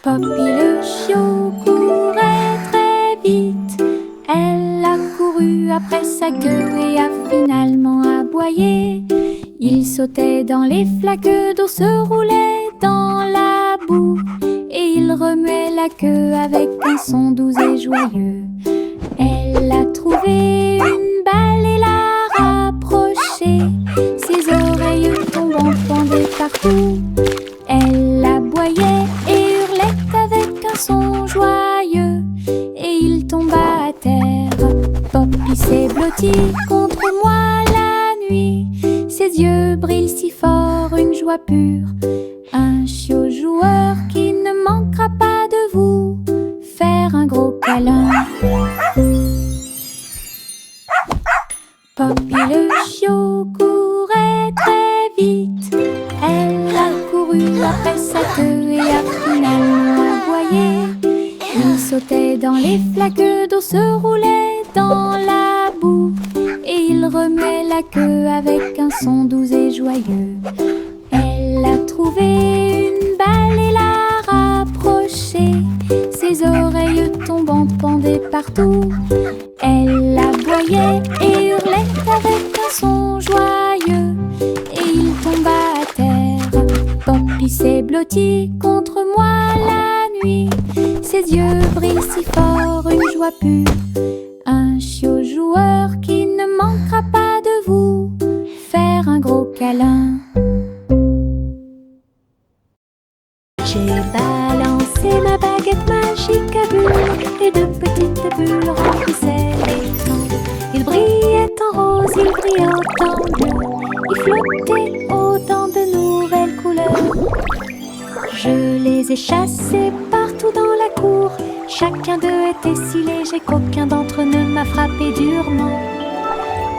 Poppy le chiot courait très vite. Elle a couru après sa queue et a finalement aboyé. Il sautait dans les flaques d'eau, se roulait dans la boue, et il remuait la queue avec un son doux et joyeux. Elle a trouvé une balle et l'a rapprochée. Ses oreilles tombant pendaient partout. Elle aboyait et hurlait avec un son joyeux, et il tomba à terre. Poppy s'est blotti contre moi la nuit. Ses yeux brillent si fort, une joie pure. Un chiot joueur qui ne manquera pas de vous faire un gros câlin. Poppy le chiot courait très vite. Elle a couru après sa queue et a finalement aboyé. Il sautait dans les flaques d'eau, se roulait dans la boue, et il remuait la queue avec un son doux et joyeux. Elle a trouvé une balle et l'a rapprochée. Ses oreilles tombantes pendaient partout. Elle aboyait et hurlait avec un son joyeux, et il tomba à terre. Poppy s'est blotti contre moi la nuit. Ses yeux brillent si fort, une joie pure. Un chiot joueur qui ne manquera pas de vous faire un gros câlin. J'ai balancé ma baguette magique à bulles, et de petites bulles remplissaient l'étang. Il brillait en rose, il brillait en bleu, il flottait autant de nouvelles couleurs. Je les ai chassés partout dans la cour. Chacun d'eux était si léger qu'aucun d'entre eux ne m'a frappé durement.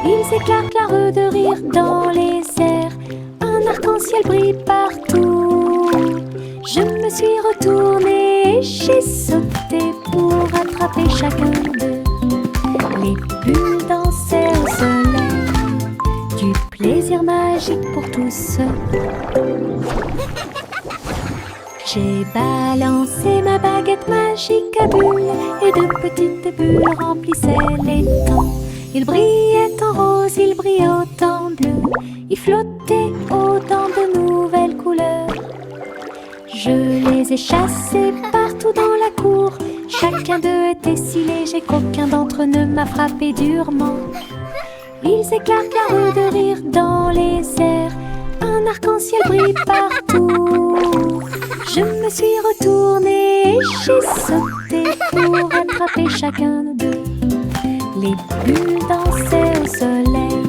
Ils éclatent la de rire dans les airs. Un arc-en-ciel brille partout. Je me suis retournée et j'ai sauté pour attraper chacun d'eux. Les bulles dansaient au soleil, du plaisir magique pour tous. J'ai balancé ma baguette magique à bulles, et de petites bulles remplissaient l'étang. Il brillait en rose, il brillait en bleu, il flottait autant de nouvelles couleurs. Je les ai chassés partout dans la cour. Chacun d'eux était si léger qu'aucun d'entre eux ne m'a frappé durement. Ils éclatent la rue de rire dans les airs. Un arc-en-ciel brille partout. Je me suis retournée et j'ai sauté pour attraper chacun d'eux. Les bulles dansaient au soleil,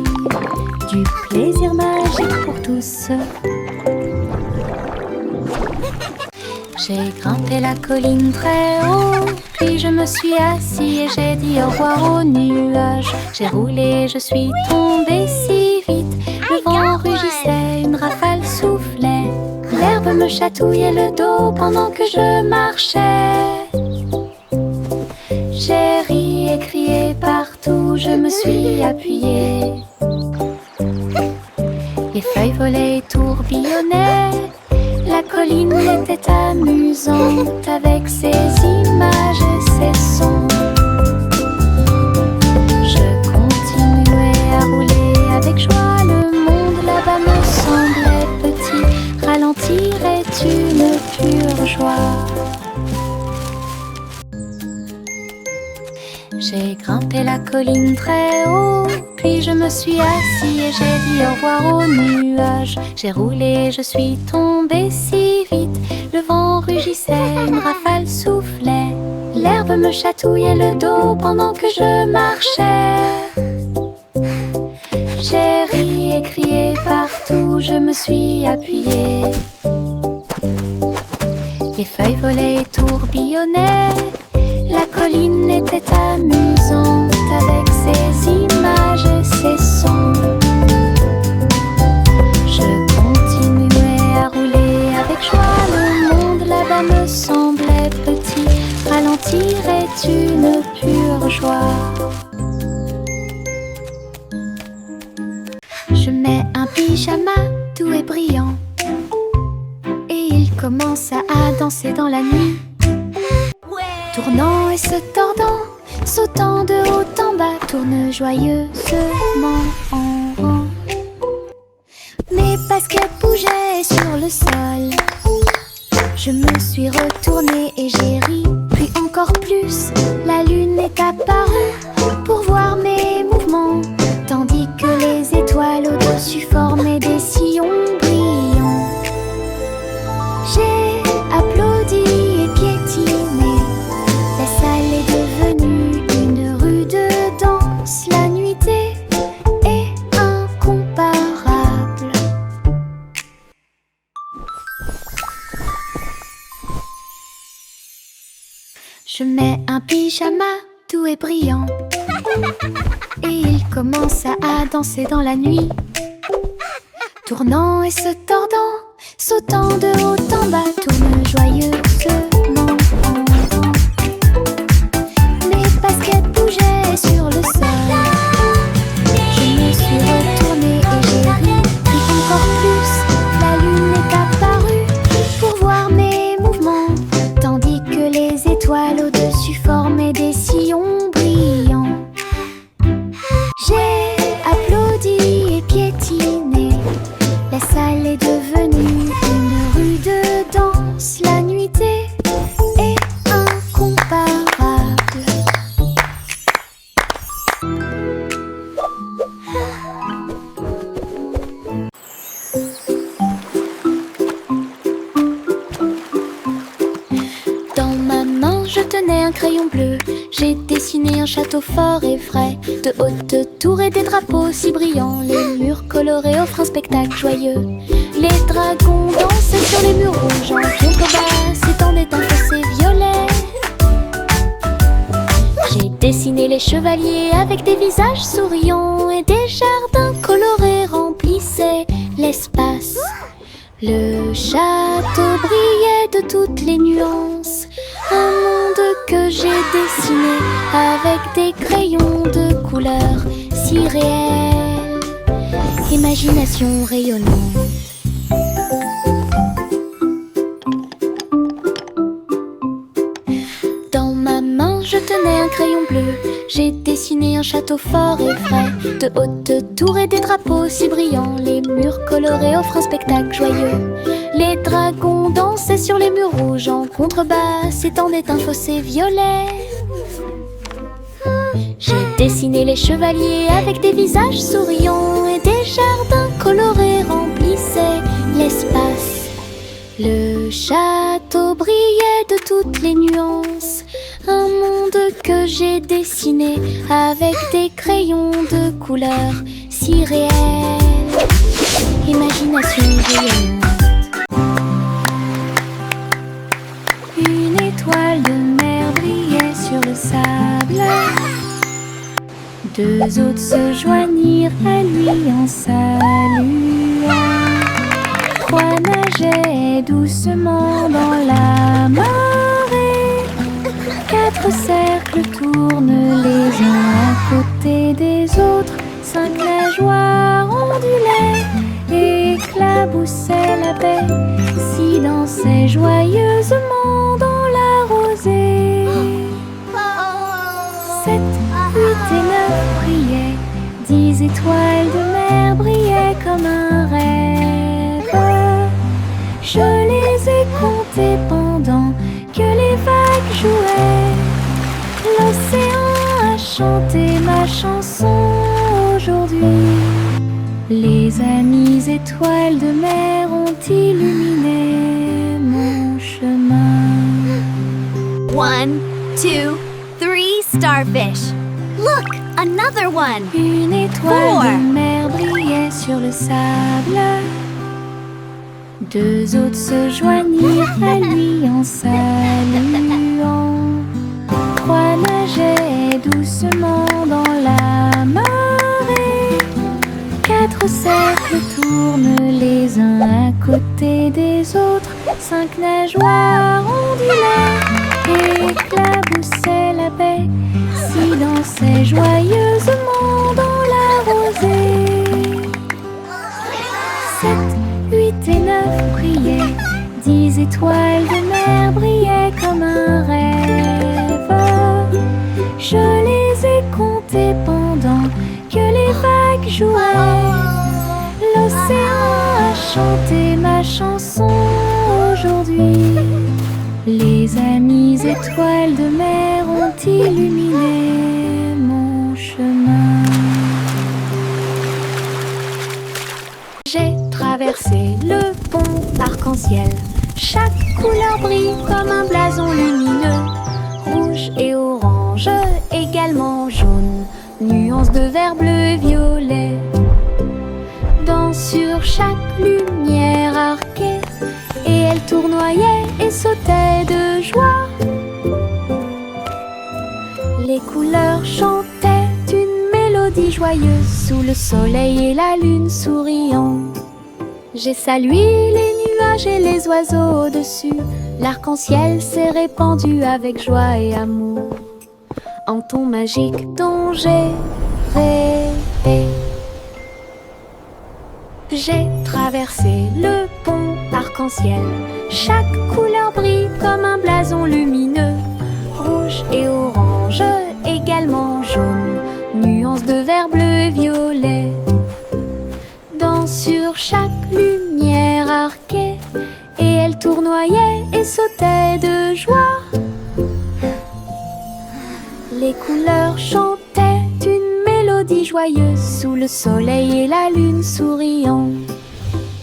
du plaisir magique pour tous. J'ai grimpé la colline très haut, puis je me suis assis et j'ai dit au revoir aux nuages. J'ai roulé, je suis tombée si vite, le vent rugissait, une rafale soufflait. L'herbe me chatouillait le dos pendant que je marchais. J'ai ri et crié partout, je me suis appuyée. Les feuilles volaient et tourbillonnaient. La colline était amusante avec ses images et ses sons. Je continuais à rouler avec joie. Le monde là-bas me semblait petit. Ralentir est une pure joie. J'ai grimpé la colline très haut, puis je me suis assis et j'ai dit au revoir aux nuages. J'ai roulé, je suis tombée si vite, le vent rugissait, une rafale soufflait. L'herbe me chatouillait le dos pendant que je marchais. J'ai ri et crié partout, je me suis appuyée. Les feuilles volaient et tourbillonnaient. La colline était amusante avec ses images et ses sons. Je continuais à rouler avec joie. Le monde là-bas me semblait petit. Ralentir est une pure joie. Je mets un pyjama doux et brillant, et il commence à danser dans la nuit. Tournant et se tordant, sautant de haut en bas, tourne joyeusement en rond. Mes baskets bougeaient sur le sol. Je me suis retournée et j'ai ri, puis encore plus. La lune est apparue pour voir mes mouvements, tandis que les étoiles au-dessus formaient des sillons brillants. J'ai applaudi et piétiné. La salle est devenue une rue de danse. La nuitée est incomparable. Je mets un pyjama doux et brillant et il commence à danser dans la nuit. Tournant et se tordant, sautant de haut en bas, tourne joyeusement en rond. Mes baskets bougeaient sur le sol. Je me suis retournée et j'ai ri, puis encore plus. La lune est apparue pour voir mes mouvements, tandis que les étoiles au-dessus formaient des sillons brillants. J'ai applaudi et piétiné. La salle est devenue une rue de danse. La nuitée est incomparable. Dans ma main, je tenais un crayon bleu. J'ai dessiné un château fort et vrai, de hautes tours et des drapeaux si brillants. Les murs colorés offrent un spectacle joyeux. Les dragons dansaient sur les murs rouges. En contrebas s'étendait un fossé violet. J'ai dessiné les chevaliers avec des visages souriants, et des jardins colorés remplissaient l'espace. Le château brillait de toutes les nuances, un monde que j'ai dessiné avec des crayons de couleurs si réels. Imagination rayonnante. Dans ma main, je tenais un crayon bleu. J'ai dessiné un château fort et vrai, de hautes tours et des drapeaux si brillants. Les murs colorés offrent un spectacle joyeux. Les dragons dansaient sur les murs rouges. En contrebas s'étendait un fossé violet. J'ai dessiné les chevaliers avec des visages souriants, et des jardins colorés remplissaient l'espace. Le château brillait de toutes les nuances, un monde que j'ai dessiné avec des crayons de couleurs si réels. Imagination rayonnante. Une étoile de mer brillait sur le sable. Deux autres se joignirent à lui en saluant. Trois nageaient doucement dans la marée. Quatre cercles tournent les uns à côté des autres. Cinq nageoires ondulaient, éclaboussaient la baie, si dansaient joyeusement dans la rosée. 7, 8 et 9 brillaient, 10 étoiles de mer brillaient comme un rêve. Je les ai comptées pendant que les vagues jouaient. L'océan a chanté ma chanson aujourd'hui. Les amies étoiles de mer ont illuminé mon chemin. 1, 2, 3 starfish. Look, another one. Une étoile de mer brillait sur le sable. Deux autres se joignirent à lui en saluant. Trois nageaient doucement dans la marée. Quatre cercles tournent les uns à côté des autres. Cinq nageoires ondulaient, éclaboussaient la baie, si dansaient joyeusement dans la rosée. 7, 8 et 9 brillaient, 10 étoiles de mer brillaient comme un rêve. chanter ma chanson aujourd'hui. Les amies étoiles de mer ont illuminé mon chemin. J'ai traversé le pont arc-en-ciel. Chaque couleur brille comme un blason lumineux. Rouge et orange, également jaune. Nuances de vert, bleu et violet. Sur chaque lumière arquée, et elle tournoyait et sautait de joie. Les couleurs chantaient une mélodie joyeuse sous le soleil et la lune souriant. J'ai salué les nuages et les oiseaux au-dessus. L'arc-en-ciel s'est répandu avec joie et amour en ton magique dont j'ai rêvé. J'ai traversé le pont arc-en-ciel. Chaque couleur brille comme un blason lumineux. Rouge et orange, également jaune. Nuances de vert, bleu et violet. Sur chaque lumière arquée, et elle tournoyait et sautait de joie. Les couleurs chantaient une mélodie joyeuse sous le soleil et la lune souriant.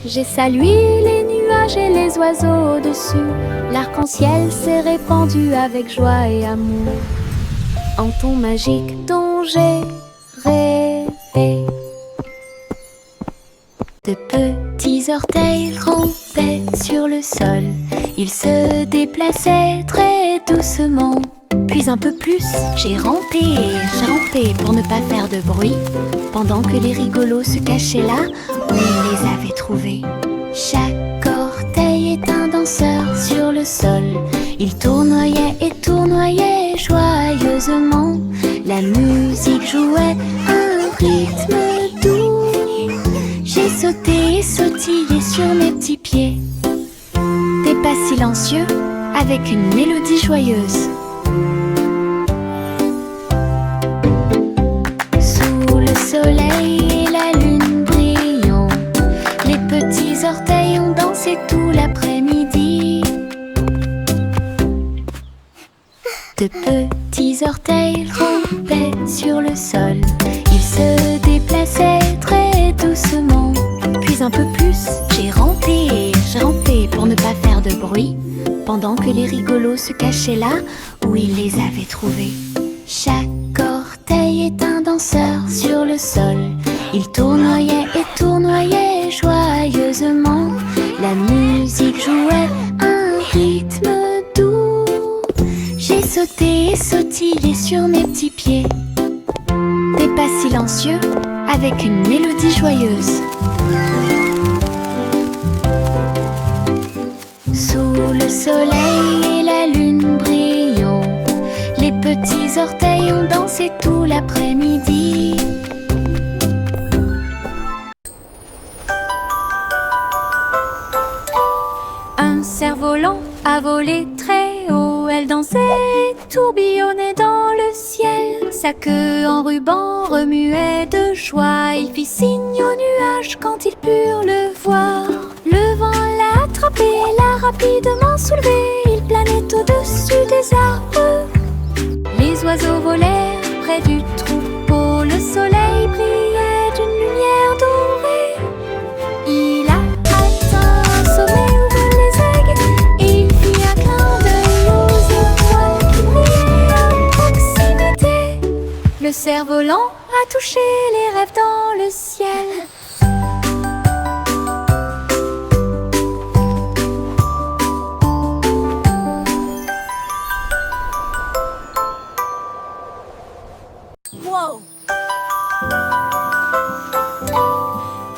J'ai salué les nuages et les oiseaux au-dessus. L'arc-en-ciel s'est répandu avec joie et amour en ton magique dont j'ai rêvé. De petits orteils rampaient sur le sol. Ils se déplaçaient très doucement. Puis un peu plus, j'ai rampé pour ne pas faire de bruit, pendant que les rigolos se cachaient là où ils les avaient trouvés. Chaque orteil est un danseur sur le sol. Il tournoyait et tournoyait joyeusement. La musique jouait un rythme doux. J'ai sauté et sautillé sur mes petits pieds. Des pas silencieux avec une mélodie joyeuse. Sous le soleil et la lune brillant, les petits orteils ont dansé tout l'après-midi. De petits orteils rampaient sur le sol. Ils se déplaçaient très doucement. Puis un peu plus, j'ai rampé pour ne pas faire de bruit, pendant que les rigolos se cachaient là où ils les avaient trouvés. Chaque orteil est un danseur sur le sol. Il tournoyait et tournoyait joyeusement. La musique jouait un rythme doux. J'ai sauté et sautillé sur mes petits pieds. Des pas silencieux avec une mélodie joyeuse. Sous le soleil et la lune brillant, les petits orteils ont dansé tout l'après-midi. Un cerf-volant a volé très haut. Elle dansait, tourbillonnait dans le ciel. Sa queue en ruban remuait de joie. Il fit signe aux nuages quand ils purent le voir. Le vent l'a attrapé, l'a rapidement soulevé. Il planait au-dessus des arbres. Les oiseaux volèrent près du troupeau. Le soleil brillait d'une lumière dorée. Il a atteint un sommet où volent les aigues. Il fit un clin d'œil aux étoiles qui brillaient à proximité. Le cerf-volant a touché les rêves dans le ciel.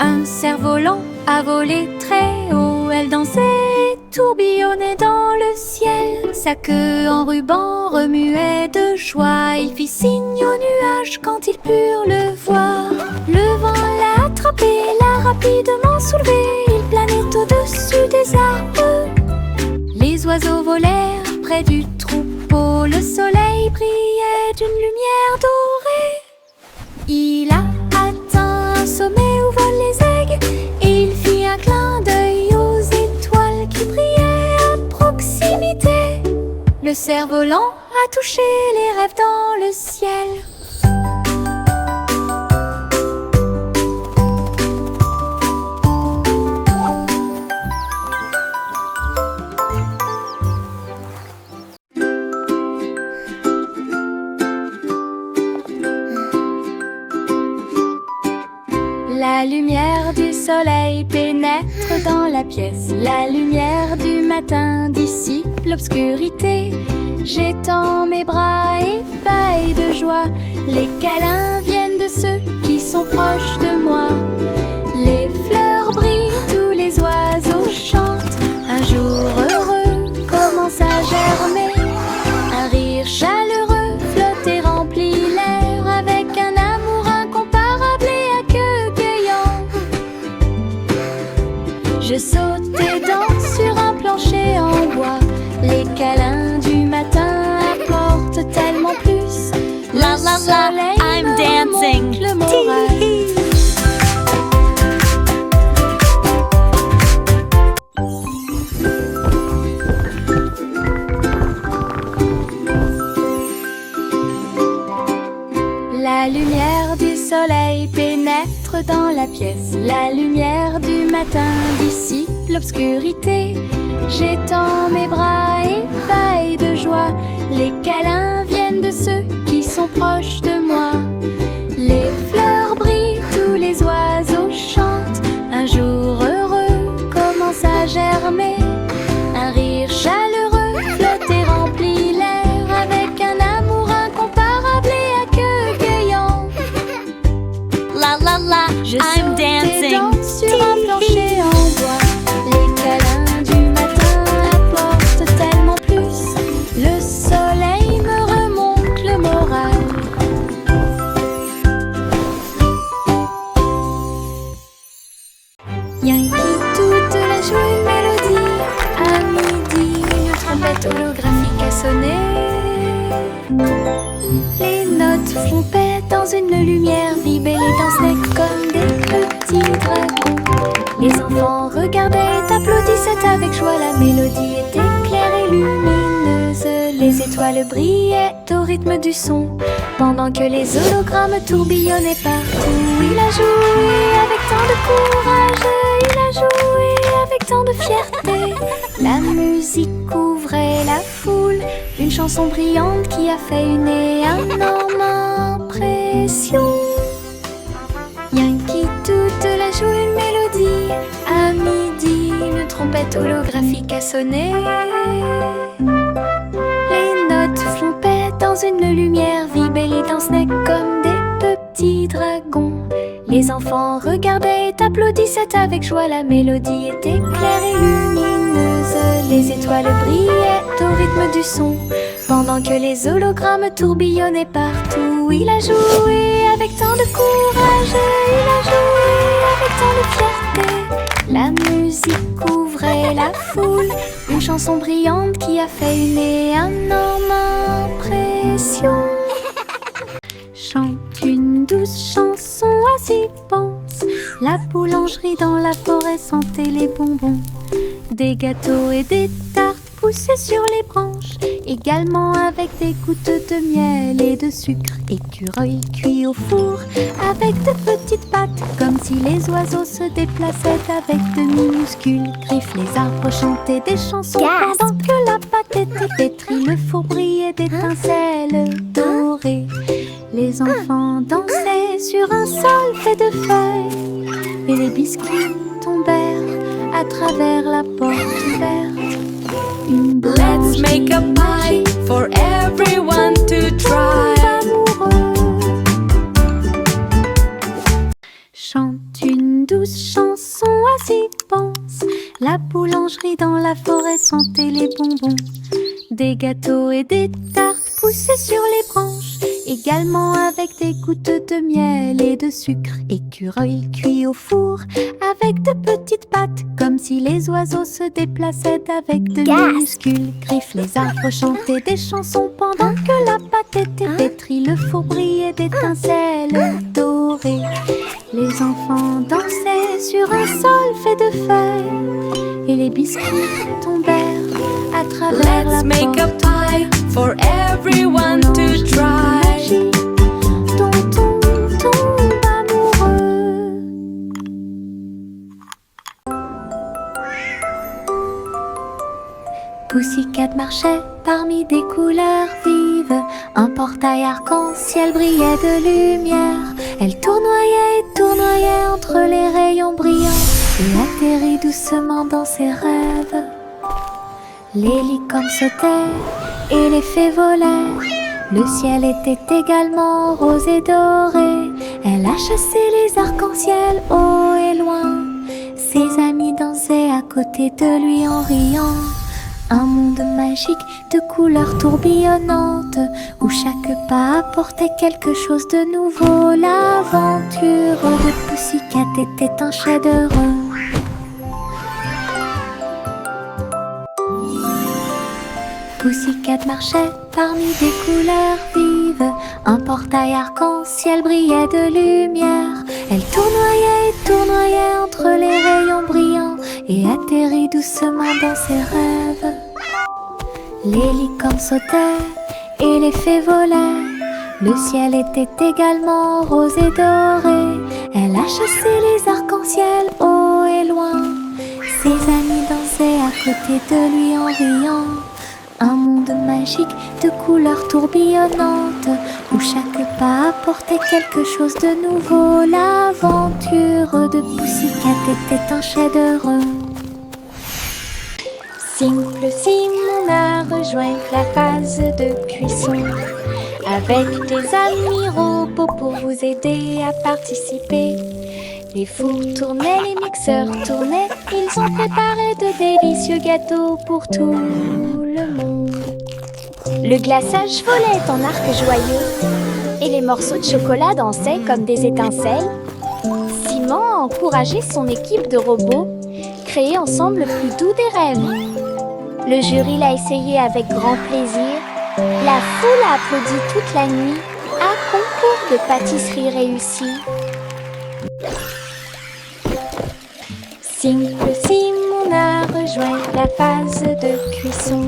Un cerf-volant a volé très haut. Elle dansait, tourbillonnait dans le ciel. Sa queue en ruban remuait de joie. Il fit signe aux nuages quand ils purent le voir. Le vent l'a attrapé, l'a rapidement soulevé. Il planait au-dessus des arbres. Les oiseaux volèrent près du troupeau. Le soleil brillait d'une lumière dorée. Il a atteint un sommet où volent les aigues. Il fit un clin d'œil Le cerf-volant a touché les rêves dans le ciel. La lumière du soleil pénètre dans la pièce. La lumière du matin dissipe l'obscurité. J'étends mes bras ébahis de joie. Les câlins viennent de ceux qui sont proches de moi. Les fleurs brillent, tous les oiseaux chantent. Un jour heureux commence à germer. Un rire chaleureux flotte et remplit l'air avec un amour incomparable et accueillant. Je saute et danse sur un plancher en bois. Les câlins du matin apportent tellement plus. La la la, I'm dancing. Le moral. La lumière du soleil pénètre dans la pièce. La lumière du matin dissipe l'obscurité. J'étends mes bras ébahis de joie. Les câlins viennent de ceux qui sont proches de moi. Les fleurs brillent, tous les oiseaux chantent. Un jour heureux commence à germer. Un rire chaleureux flotte et remplit l'air avec un amour incomparable et accueillant. La la la, Je I'm saute et dancing. danse sur un plancher en bois. Les câlins du matin apportent tellement plus. Le soleil me remonte le moral. Yankee toute la joue une mélodie. À midi, une trompette holographique a sonné. Les notes flompaient dans une lumière vive et les dansaient comme des petits dragons. Les enfants regardaient et applaudissaient avec joie. La mélodie était claire et lumineuse. Les étoiles brillaient au rythme du son, pendant que les hologrammes tourbillonnaient partout. Il a joué avec tant de courage, il a joué avec tant de fierté. La musique couvrait la foule, une chanson brillante qui a fait une énorme impression. Yankee toute la joue une mélodie. À midi, une trompette holographique a sonné. Les notes flompaient dans une lumière vive et les dansaient comme des petits dragons. Les enfants regardaient et applaudissaient avec joie. La mélodie était claire et lumineuse. Les étoiles brillaient au rythme du son, pendant que les hologrammes tourbillonnaient partout. Il a joué avec tant de courage, il a joué avec tant de fierté. La musique couvrait la foule, une chanson brillante qui a fait une énorme impression. Chante une douce chanson, assis pense. La boulangerie dans la forêt sentait les bonbons. Des gâteaux et des tartes poussaient sur les branches, également avec des gouttes de miel et de sucre. Écureuil cuit au four avec de petites pattes, comme si les oiseaux se déplaçaient avec de minuscules griffes. Les arbres chantaient des chansons pendant que la pâte était pétrie. Le four brillait d'étincelles dorées. Les enfants dansaient sur un sol fait de feuilles, et les biscuits tombèrent à travers la porte ouverte. Une Let's make a pie for everyone to try. Chante une douce chanson, assis pense. La boulangerie dans la forêt sentait les bonbons. Des gâteaux et des tartes poussaient sur les branches, également avec des gouttes de miel et de sucre. Écureuil cuit au four avec de petites pattes, comme si les oiseaux se déplaçaient avec de minuscules griffes. Les arbres chantaient des chansons pendant que la pâte était pétrie. Le four brillait d'étincelles dorées. Les enfants dansaient sur un sol fait de feuilles, et les biscuits tombèrent à travers la Let's make a porte. pie for everyone to try. Dont on tombe amoureux. Pussycat marchait parmi des couleurs vives. Un portail arc-en-ciel brillait de lumière. Elle tournoyait et tournoyait entre les rayons brillants et atterrit doucement dans ses rêves. Les licornes sautaient et les fées volaient. Le ciel était également rose et doré. Elle a chassé les arcs-en-ciel haut et loin. Ses amis dansaient à côté de lui en riant. Un monde magique de couleurs tourbillonnantes où chaque pas apportait quelque chose de nouveau. L'aventure de Pussycat était un chef-d'œuvre. Pussycat marchait parmi des couleurs vives. Un portail arc-en-ciel brillait de lumière. Elle tournoyait et tournoyait entre les rayons brillants et atterrit doucement dans ses rêves. Les licornes sautaient et les fées volaient. Le ciel était également rose et doré. Elle a chassé les arcs-en-ciel haut et loin. Ses amis dansaient à côté de lui en riant. Un monde magique de couleurs tourbillonnantes où chaque pas apportait quelque chose de nouveau. L'aventure de Pussycat était un chef-d'œuvre. Simple Simon a rejoint la phase de cuisson avec des amis robots pour vous aider à participer. Les fours tournaient, les mixeurs tournaient, ils ont préparé de délicieux gâteaux pour tout le monde. Le glaçage volait en arc joyeux et les morceaux de chocolat dansaient comme des étincelles. Simon a encouragé son équipe de robots, créer ensemble le plus doux des rêves. Le jury l'a essayé avec grand plaisir. La foule a applaudi toute la nuit. Un concours de pâtisserie réussi. Simple Simon a rejoint la phase de cuisson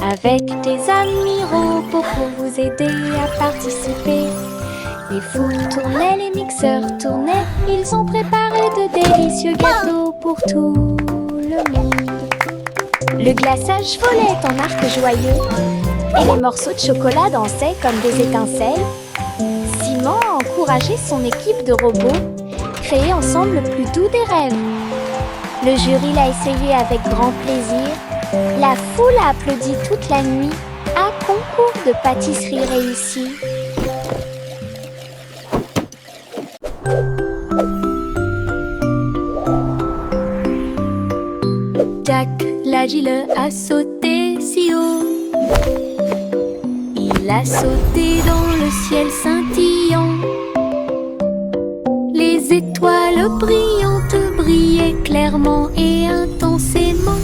avec des amis robots pour vous aider à participer. Les fours tournaient, les mixeurs tournaient, ils ont préparé de délicieux gâteaux pour tout le monde. Le glaçage volait en arc joyeux et les morceaux de chocolat dansaient comme des étincelles. Simon a encouragé son équipe de robots, créer ensemble le plus doux des rêves. Le jury l'a essayé avec grand plaisir. La foule a applaudi toute la nuit. Un concours de pâtisserie réussi. Jack l'agile a sauté si haut. Il a sauté dans le ciel scintillant. Les étoiles brillantes brillaient clairement et intensément.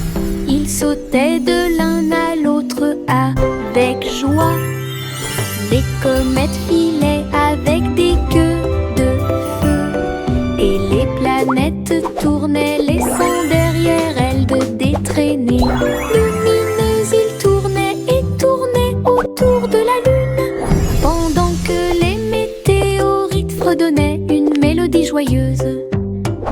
Ils sautaient de l'un à l'autre avec joie. Les comètes filaient avec des queues de feu et les planètes tournaient, laissant derrière elles de traînées lumineuses. Ils tournaient et tournaient autour de la lune pendant que les météorites fredonnaient une mélodie joyeuse.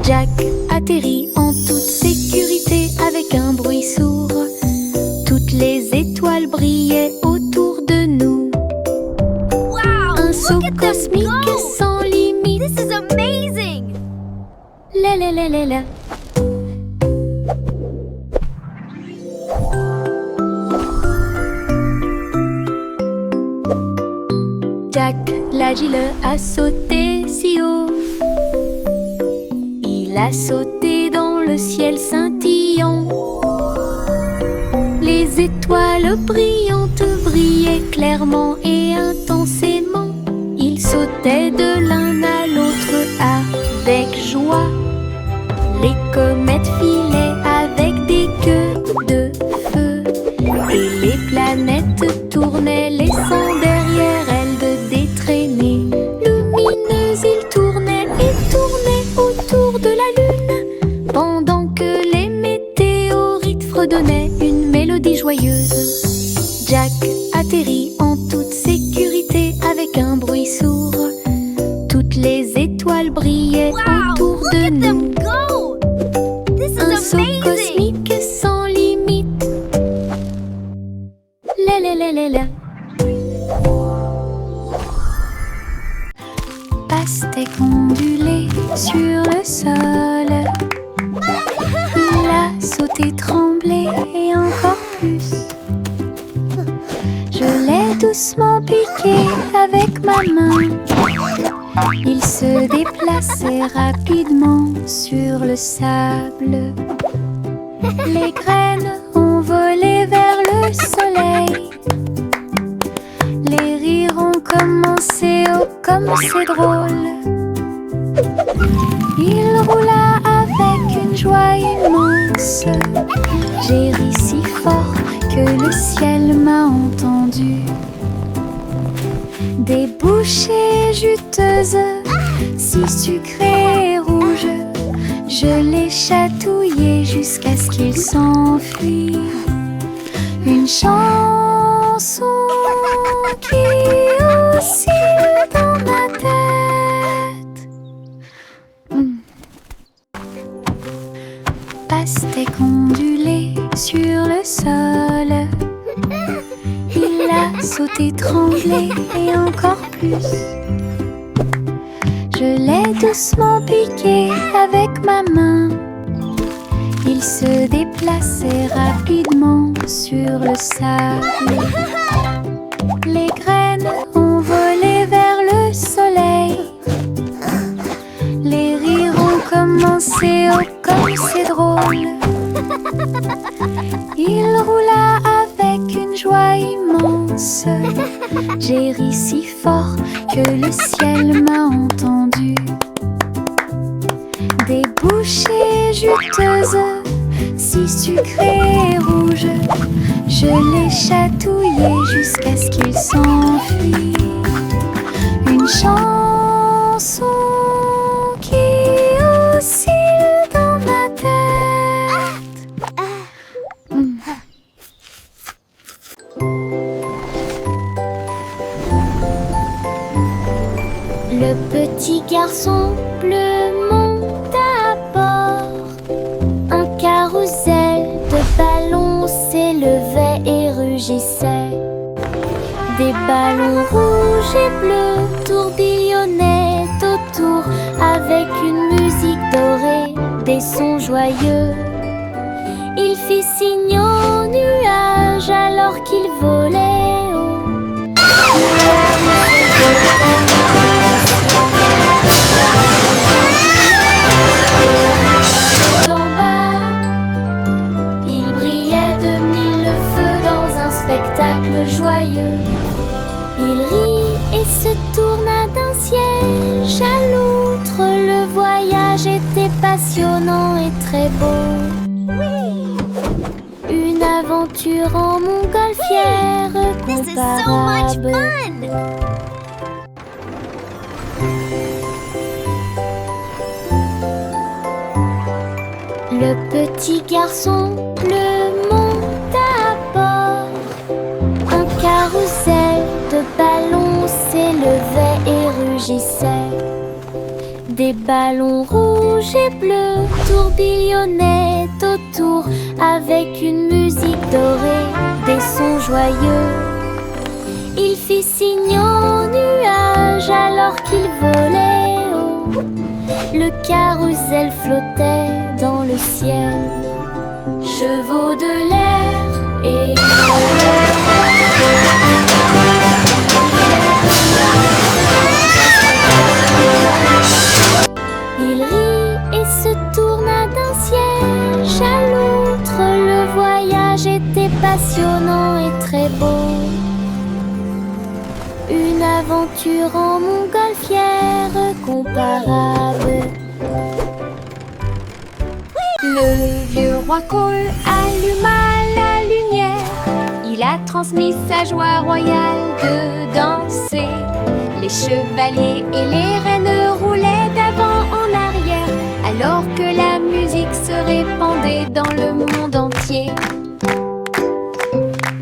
Jack atterrit en toute sécurité avec un bruit sourd. Toutes les étoiles brillaient autour de nous. Wow! Un saut cosmique sans limite. This is amazing! La la la la la. Jack l'agile a sauté si haut. Il a sauté dans le ciel scintillant. Les étoiles brillantes brillaient clairement et intensément. Il sautait de l'un à l'autre avec joie. Les comètes filaient avec des queues de feu et les planètes tournaient, laissant derrière elles de traînées lumineuses. Ils tournaient et tournaient autour de la lune pendant que les météorites fredonnaient une mélodie joyeuse. Jack atterrit Pastèque ondulée sur le sol. Il a sauté, tremblé et encore plus. Je l'ai doucement piqué avec ma main. Il se déplaçait rapidement sur le sable. Les graines ont volé vers le soleil. Les rires ont commencé, oh comme c'est drôle. Il roula avec une joie immense. J'ai ri si fort que le ciel m'a entendu. Des bouchées juteuses, si sucrées et rouges, je les chatouillais jusqu'à ce qu'ils s'enfuient. Une chanson qui oscille dans ma tête. Pastèque ondulée sur le sol. Il a sauté, tremblé et encore plus. Je l'ai doucement piqué avec ma main. Il se déplaçait rapidement sur le sable. Les graines ont volé vers le soleil. Les rires ont commencé, oh comme c'est drôle. Il roula avec une joie immense. J'ai ri si fort que le ciel m'a entendu. Des bouchées juteuses, si sucrées et rouges, je les chatouillais jusqu'à ce qu'ils s'enfuient. Une chanson qui oscille dans ma tête. Le petit garçon bleu monte à bord. Un carrousel de ballons s'élevait et rugissait. Des ballons rouges et bleus tourbillonnaient autour avec une musique dorée, des sons joyeux. Il fit signe aux nuages alors qu'il volait haut. En bas, il brillait de mille feux dans un spectacle joyeux. Il rit et se tourna d'un siège à l'autre. Le voyage était passionnant et très beau. Une aventure en montgolfière This is so much comparable. fun! Le petit garçon bleu monte à bord. Un carrousel de ballons s'élevait et rugissait. Des ballons rouges et bleus tourbillonnaient autour avec une musique dorée, des sons joyeux. Il fit signe aux nuages alors qu'il volait haut. Le carrousel flottait dans le ciel. Chevaux de l'air et il rit et se tourna d'un siège à l'autre. Le voyage était passionnant et très beau. Une aventure en montgolfière comparable. Le vieux roi Cole alluma la lumière. Il a transmis sa joie royale de danser. Les chevaliers et les reines roulaient d'avant en arrière, alors que la musique se répandait dans le monde entier.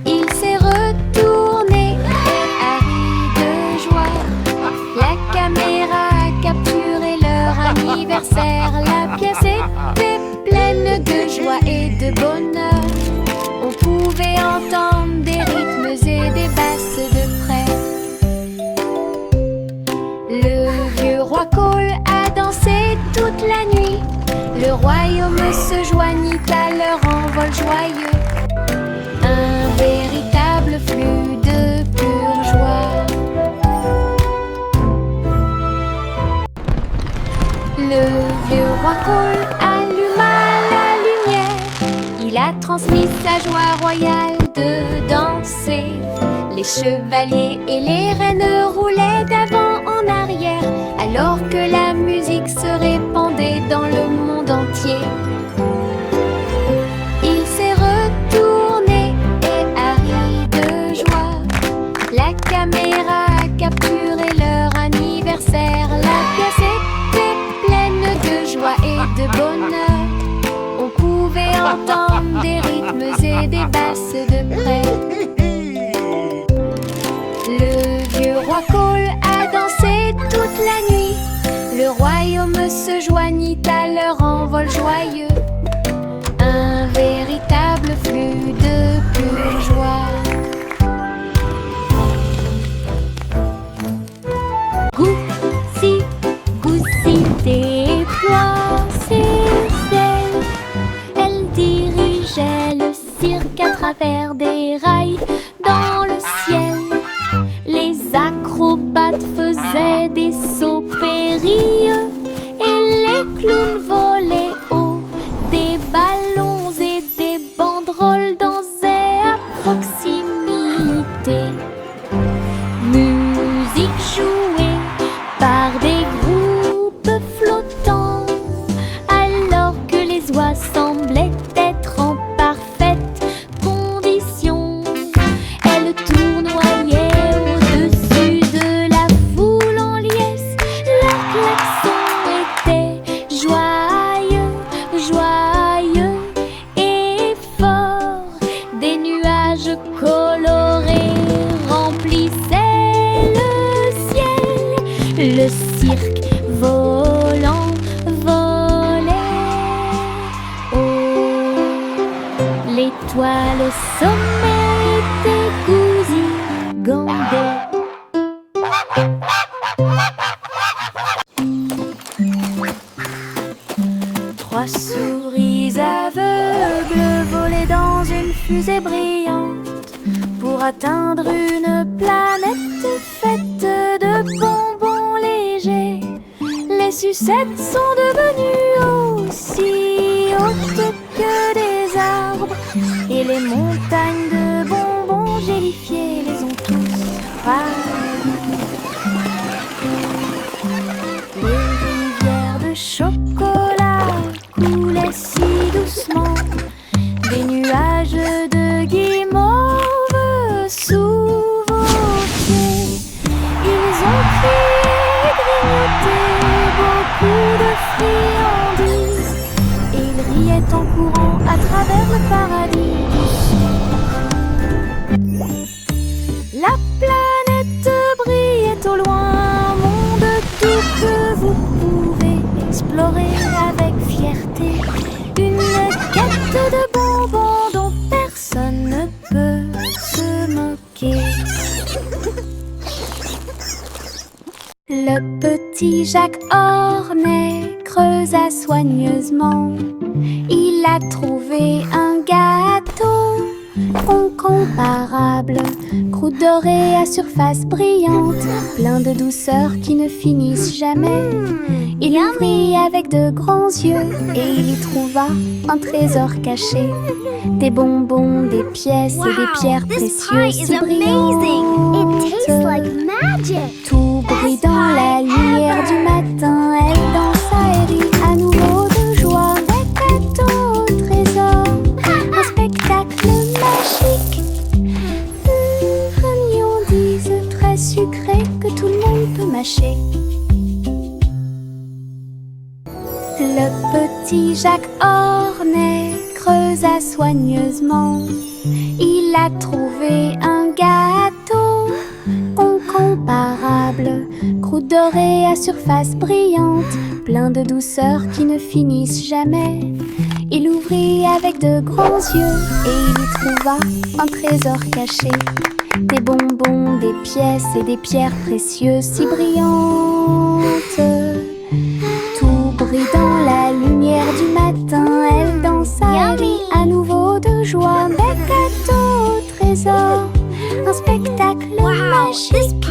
Il s'est retourné et a ri de joie. La caméra a capturé leur anniversaire. La pièce était pleine de joie et de bonheur. On pouvait entendre des rythmes transmis sa joie royale de danser. Les chevaliers et les reines roulaient d'avant en arrière, alors que la musique se répandait dans le monde entier. Il s'est retourné et a ri de joie. La caméra a capturé leur anniversaire. La pièce était pleine de joie et de bonheur. On pouvait entendre des rythmes et des basses de près. Le vieux roi Cole a dansé toute la nuit. Le royaume se joignit à leur envol joyeux. Un véritable flux de pure joie. Goussi, Goussi déploie ses ailes. Elle dirigeait le cirque à travers des rails dans le ciel. Les acrobates faisaient des sauts périlleux et les clowns volaient haut. Des ballons et des banderoles dansaient à proximité. Musique jouée par des groupes flottants, alors que les oies semblaient être en parfaite condition. Elles tournoyaient au-dessus de la foule en liesse. Leur klaxon était joyeux, joyeux et fort. Des nuages colorés remplissaient le ciel. Le cirque volant volait haut. L'étoile au sommet était Gousy Gandé. Trois souris aveugles volaient dans une fusée brillante pour atteindre une planète faite de bonbons légers. Les sucettes sont devenues aussi hautes que des arbres, et les montagnes de bonbons gélifiés les ont tous ravagés. Les rivières de chocolat coulaient si doucement. Des nuages de guimauve sous vos pieds. Ils ont crié, grignoté beaucoup de friandises. Et ils riaient en courant à travers le paradis du sud. La planète brillait au loin, un monde tout que vous pouvez explorer avec fierté. Une quête de bonbons dont personne ne peut se moquer. Le petit Jacques Hornet creusa soigneusement. Il a trouvé un gâteau incomparable, croûte dorée à surface brillante, plein de douceur qui ne finissent jamais. Il ouvrit avec de grands yeux et il y trouva un trésor caché. Des bonbons, des pièces et des pierres précieuses si brillantes. Tout brille dans la lumière du matin. Elle dansa et rit à nouveau de joie. Des cadeaux au trésor, un spectacle magique. Friandise très sucrée que tout le monde peut mâcher. Le petit Jacques Hornet creusa soigneusement. Il a trouvé un gâteau incomparable, croûte dorée à surface brillante, plein de douceur qui ne finissent jamais. Il ouvrit avec de grands yeux et il y trouva un trésor caché. Des bonbons, des pièces et des pierres précieuses si brillantes. Tout brille dans la lumière du matin. Elle dansa et rit à nouveau de joie. Des cadeaux au trésor, un spectacle magique.